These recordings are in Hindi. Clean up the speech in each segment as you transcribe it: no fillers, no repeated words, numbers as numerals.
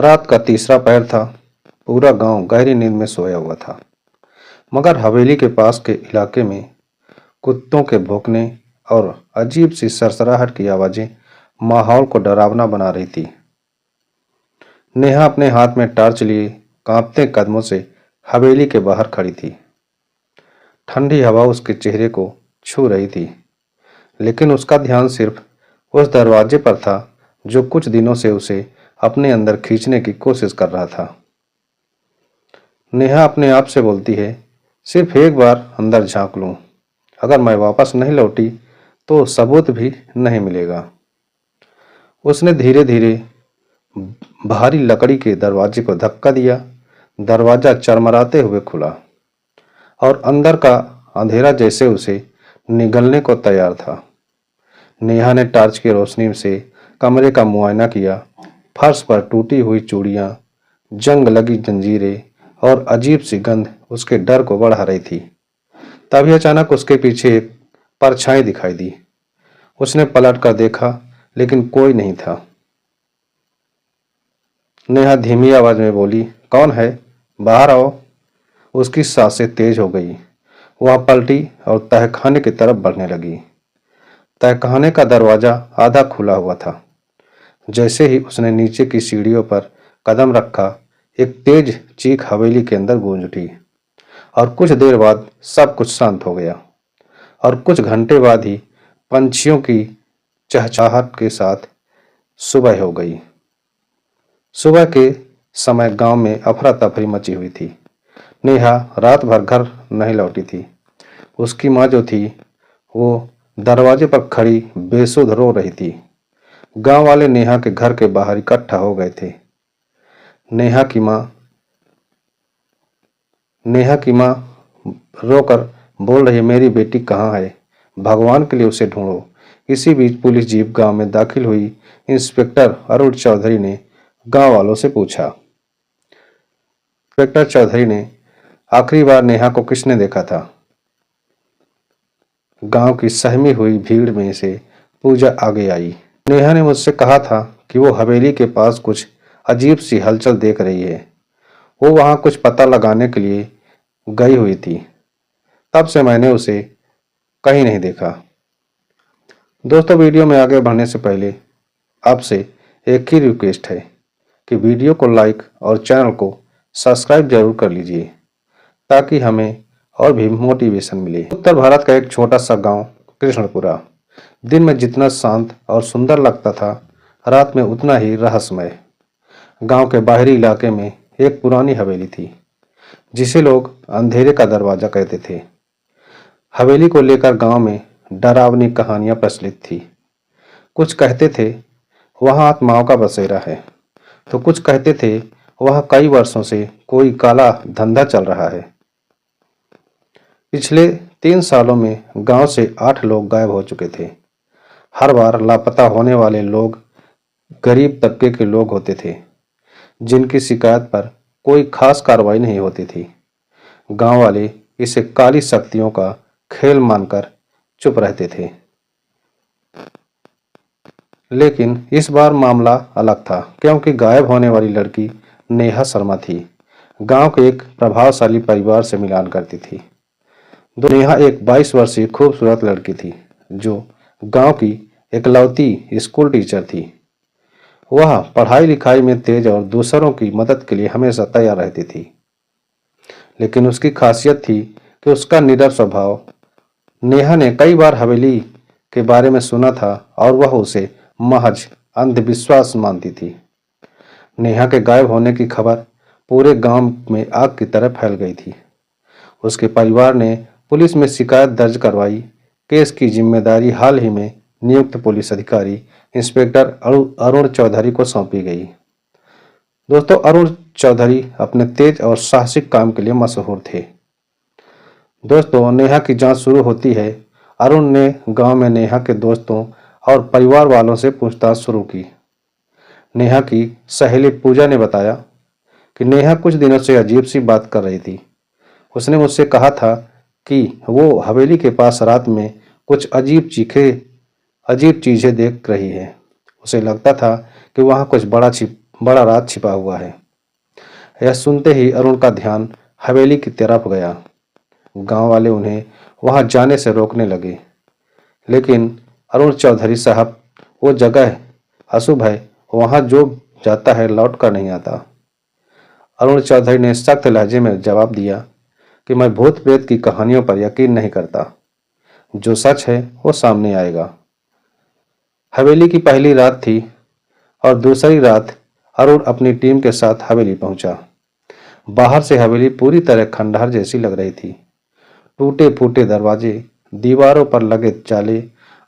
रात का तीसरा पहर था। पूरा गांव गहरी नींद में सोया हुआ था, मगर हवेली के पास के इलाके में कुत्तों के भौंकने और अजीब सी सरसराहट की आवाजें माहौल को डरावना बना रही थी। नेहा अपने हाथ में टॉर्च लिए कांपते कदमों से हवेली के बाहर खड़ी थी। ठंडी हवा उसके चेहरे को छू रही थी, लेकिन उसका ध्यान सिर्फ उस दरवाजे पर था जो कुछ दिनों से उसे अपने अंदर खींचने की कोशिश कर रहा था। नेहा अपने आप से बोलती है, सिर्फ एक बार अंदर झांक लूं। अगर मैं वापस नहीं लौटी तो सबूत भी नहीं मिलेगा। उसने धीरे धीरे भारी लकड़ी के दरवाजे को धक्का दिया। दरवाजा चरमराते हुए खुला और अंदर का अंधेरा जैसे उसे निगलने को तैयार था। नेहा ने टॉर्च की रोशनी से कमरे का मुआयना किया। फर्श पर टूटी हुई चूड़ियां, जंग लगी जंजीरें और अजीब सी गंध उसके डर को बढ़ा रही थी। तभी अचानक उसके पीछे एक परछाई दिखाई दी। उसने पलट कर देखा, लेकिन कोई नहीं था। नेहा धीमी आवाज में बोली, कौन है? बाहर आओ। उसकी सांसें तेज हो गई। वह पलटी और तहखाने की तरफ बढ़ने लगी। तहखाने का दरवाजा आधा खुला हुआ था। जैसे ही उसने नीचे की सीढ़ियों पर कदम रखा, एक तेज चीख हवेली के अंदर गूंज उठी और कुछ देर बाद सब कुछ शांत हो गया। और कुछ घंटे बाद ही पंछियों की चहचहाहट के साथ सुबह हो गई। सुबह के समय गांव में अफरा तफरी मची हुई थी। नेहा रात भर घर नहीं लौटी थी। उसकी माँ जो थी, वो दरवाजे पर खड़ी बेसुध रो रही थी। गांव वाले नेहा के घर के बाहर इकट्ठा हो गए थे। नेहा की माँ रोकर बोल रही है, मेरी बेटी कहाँ है? भगवान के लिए उसे ढूंढो। इसी बीच पुलिस जीप गांव में दाखिल हुई। इंस्पेक्टर अरुण चौधरी ने गांव वालों से पूछा। इंस्पेक्टर चौधरी ने, आखिरी बार नेहा को किसने देखा था? गांव की सहमी हुई भीड़ में से पूजा आगे आई। नेहा ने मुझसे कहा था कि वो हवेली के पास कुछ अजीब सी हलचल देख रही है। वो वहां कुछ पता लगाने के लिए गई हुई थी। तब से मैंने उसे कहीं नहीं देखा। दोस्तों, वीडियो में आगे बढ़ने से पहले आपसे एक ही रिक्वेस्ट है कि वीडियो को लाइक और चैनल को सब्सक्राइब जरूर कर लीजिए, ताकि हमें और भी मोटिवेशन मिले। उत्तर भारत का एक छोटा सा गांव कृष्णपुरा दिन में जितना शांत और सुंदर लगता था, रात में उतना ही रहस्यमय। गांव के बाहरी इलाके में एक पुरानी हवेली थी, जिसे लोग अंधेरे का दरवाजा कहते थे। हवेली को लेकर गांव में डरावनी कहानियां प्रचलित थी। कुछ कहते थे वहां आत्माओं का बसेरा है, तो कुछ कहते थे वहां कई वर्षों से कोई काला धंधा चल रहा है। पिछले 3 सालों में गांव से 8 लोग गायब हो चुके थे। हर बार लापता होने वाले लोग गरीब तबके के लोग होते थे, जिनकी शिकायत पर कोई खास कार्रवाई नहीं होती थी। गांव वाले इसे काली शक्तियों का खेल मानकर चुप रहते थे। लेकिन इस बार मामला अलग था, क्योंकि गायब होने वाली लड़की नेहा शर्मा थी। गांव के एक प्रभावशाली परिवार से मिलान करती थी। नेहा एक 22 वर्षीय खूबसूरत लड़की थी, जो गांव की इकलौती स्कूल टीचर थी। वह पढ़ाई लिखाई में तेज और दूसरों की मदद के लिए हमेशा तैयार रहती थी। लेकिन उसकी खासियत थी कि उसका निडर स्वभाव। नेहा ने कई बार हवेली के बारे में सुना था और वह उसे महज अंधविश्वास मानती थी। नेहा के गायब होने की खबर पूरे गांव में आग की तरह फैल गई थी। उसके परिवार ने पुलिस में शिकायत दर्ज करवाई। केस की जिम्मेदारी हाल ही में नियुक्त पुलिस अधिकारी इंस्पेक्टर अरुण चौधरी को सौंपी गई। दोस्तों, अरुण चौधरी अपने तेज और साहसिक काम के लिए मशहूर थे। दोस्तों, नेहा की जांच शुरू होती है। अरुण ने गांव में नेहा के दोस्तों और परिवार वालों से पूछताछ शुरू की। नेहा की सहेली पूजा ने बताया कि नेहा कुछ दिनों से अजीब सी बात कर रही थी। उसने मुझसे कहा था कि वो हवेली के पास रात में कुछ अजीब चीजें देख रही है। उसे लगता था कि वहां कुछ बड़ा बड़ा राज छिपा हुआ है। यह सुनते ही अरुण का ध्यान हवेली की तरफ गया। गांव वाले उन्हें वहां जाने से रोकने लगे, लेकिन अरुण चौधरी साहब, वो जगह अशुभ है, वहां जो जाता है लौट कर नहीं आता। अरुण चौधरी ने सख्त लहजे में जवाब दिया कि मैं भूत प्रेत की कहानियों पर यकीन नहीं करता। जो सच है वो सामने आएगा। हवेली की पहली रात थी और दूसरी रात अरुण अपनी टीम के साथ हवेली पहुंचा। बाहर से हवेली पूरी तरह खंडहर जैसी लग रही थी। टूटे फूटे दरवाजे, दीवारों पर लगे जाले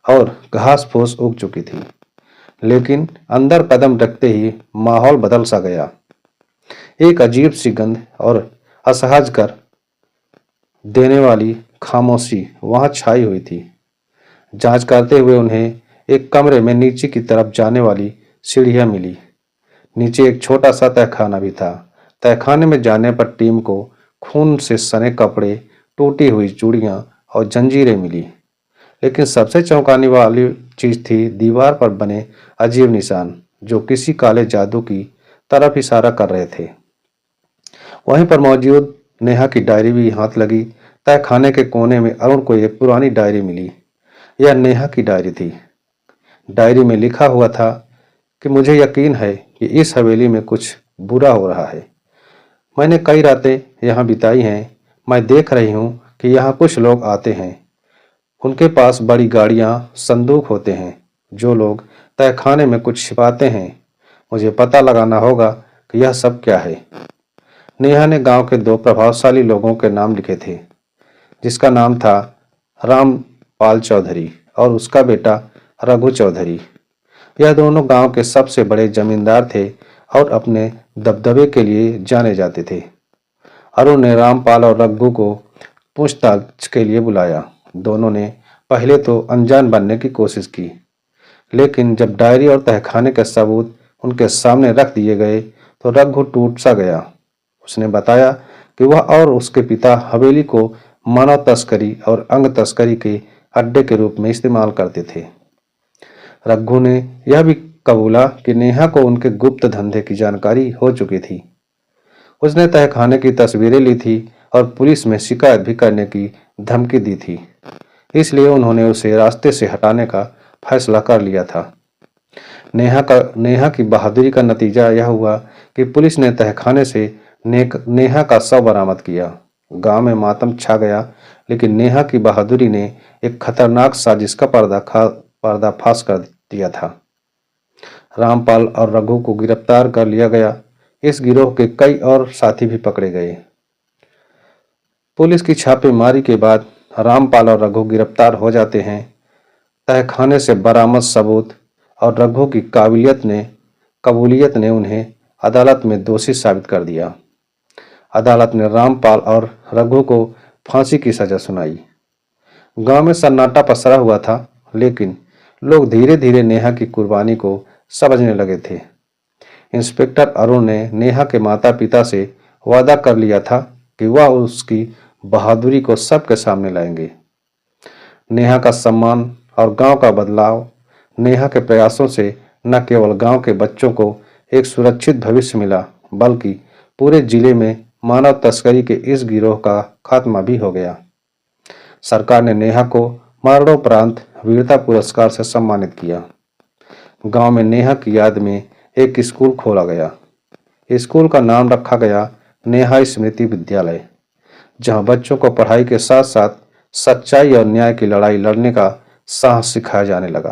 और घास फूस उग चुकी थी। लेकिन अंदर कदम रखते ही माहौल बदल सा गया। एक अजीब सी गंध और असहज कर देने वाली खामोशी वहां छाई हुई थी। जांच करते हुए उन्हें एक कमरे में नीचे की तरफ जाने वाली सीढ़ियां मिली। नीचे एक छोटा सा तहखाना भी था। तहखाने में जाने पर टीम को खून से सने कपड़े, टूटी हुई चूड़ियां और जंजीरें मिली। लेकिन सबसे चौंकाने वाली चीज थी दीवार पर बने अजीब निशान, जो किसी काले जादू की तरफ इशारा कर रहे थे। वहीं पर मौजूद नेहा की डायरी भी हाथ लगी। तहखाने के कोने में अरुण को एक पुरानी डायरी मिली। यह नेहा की डायरी थी। डायरी में लिखा हुआ था कि मुझे यकीन है कि इस हवेली में कुछ बुरा हो रहा है। मैंने कई रातें यहाँ बिताई हैं। मैं देख रही हूँ कि यहाँ कुछ लोग आते हैं। उनके पास बड़ी गाड़ियाँ, संदूक होते हैं। जो लोग तहखाने में कुछ छिपाते हैं। मुझे पता लगाना होगा कि यह सब क्या है। नेहा ने गांव के दो प्रभावशाली लोगों के नाम लिखे थे, जिसका नाम था रामपाल चौधरी और उसका बेटा रघु चौधरी। यह दोनों गांव के सबसे बड़े जमींदार थे और अपने दबदबे के लिए जाने जाते थे। अरुण ने रामपाल और रघु को पूछताछ के लिए बुलाया। दोनों ने पहले तो अनजान बनने की कोशिश की, लेकिन जब डायरी और तहखाने के सबूत उनके सामने रख दिए गए तो रघु टूट सा गया। उसने बताया कि वह और उसके पिता हवेली को मानव तस्करी और अंग तस्करी के अड्डे के रूप में इस्तेमाल करते थे। रघु ने यह भी कबूला कि नेहा को उनके गुप्त धंधे की जानकारी हो चुकी थी। उसने तहखाने की तस्वीरें ली थी और पुलिस में शिकायत भी करने की धमकी दी थी। इसलिए उन्होंने उसे रास्ते से हटाने का फैसला कर लिया था। नेहा की बहादुरी का नतीजा यह हुआ कि पुलिस ने तहखाने से नेहा का शव बरामद किया। गांव में मातम छा गया, लेकिन नेहा की बहादुरी ने एक खतरनाक साजिश का पर्दाफाश कर दिया था। रामपाल और रघु को गिरफ्तार कर लिया गया। इस गिरोह के कई और साथी भी पकड़े गए। पुलिस की छापेमारी के बाद रामपाल और रघु गिरफ्तार हो जाते हैं। तहखाने से बरामद सबूत और रघु की कबूलियत ने उन्हें अदालत में दोषी साबित कर दिया। अदालत ने रामपाल और रघु को फांसी की सजा सुनाई। गांव में सन्नाटा पसरा हुआ था, लेकिन लोग धीरे धीरे नेहा की कुर्बानी को समझने लगे थे। इंस्पेक्टर अरुण ने नेहा के माता पिता से वादा कर लिया था कि वह उसकी बहादुरी को सबके सामने लाएंगे। नेहा का सम्मान और गांव का बदलाव। नेहा के प्रयासों से न केवल गांव के बच्चों को एक सुरक्षित भविष्य मिला, बल्कि पूरे जिले में मानव तस्करी के इस गिरोह का खात्मा भी हो गया। सरकार ने नेहा को मरणोपरांत वीरता पुरस्कार से सम्मानित किया। गांव में नेहा की याद में एक स्कूल खोला गया। स्कूल का नाम रखा गया नेहा स्मृति विद्यालय, जहां बच्चों को पढ़ाई के साथ साथ सच्चाई और न्याय की लड़ाई लड़ने का साहस सिखाया जाने लगा।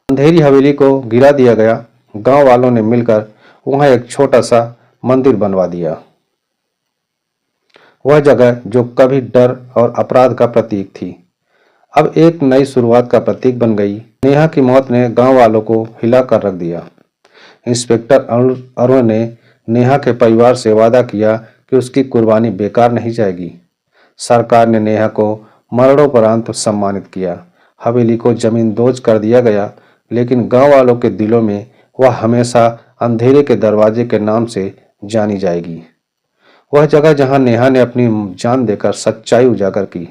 अंधेरी हवेली को गिरा दिया गया। गांव वालों ने मिलकर वहां एक छोटा सा मंदिर बनवा दिया। वह जगह जो कभी डर और अपराध का प्रतीक थी, अब एक नई शुरुआत का प्रतीक बन गई। नेहा की मौत ने गांव वालों को हिलाकर रख दिया। इंस्पेक्टर अरुण ने नेहा के परिवार से वादा किया कि उसकी कुर्बानी बेकार नहीं जाएगी। सरकार ने नेहा को मरणोपरांत सम्मानित किया। हवेली को जमींदोज कर दिया गया, लेकिन गांव वालों के दिलों में वह हमेशा अंधेरे के दरवाजे के नाम से जानी जाएगी। वह जगह जहां नेहा ने अपनी जान देकर सच्चाई उजागर की।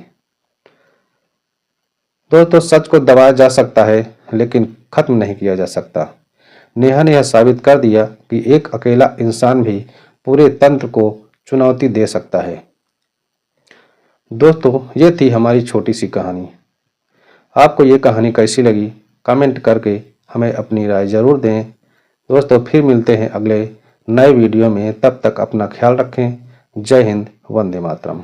दोस्तों, सच को दबाया जा सकता है, लेकिन खत्म नहीं किया जा सकता। नेहा ने यह साबित कर दिया कि एक अकेला इंसान भी पूरे तंत्र को चुनौती दे सकता है। दोस्तों, ये थी हमारी छोटी सी कहानी। आपको ये कहानी कैसी लगी कमेंट करके हमें अपनी राय ज़रूर दें। दोस्तों, फिर मिलते हैं अगले नए वीडियो में। तब तक अपना ख्याल रखें। जय हिंद, वंदे मातरम।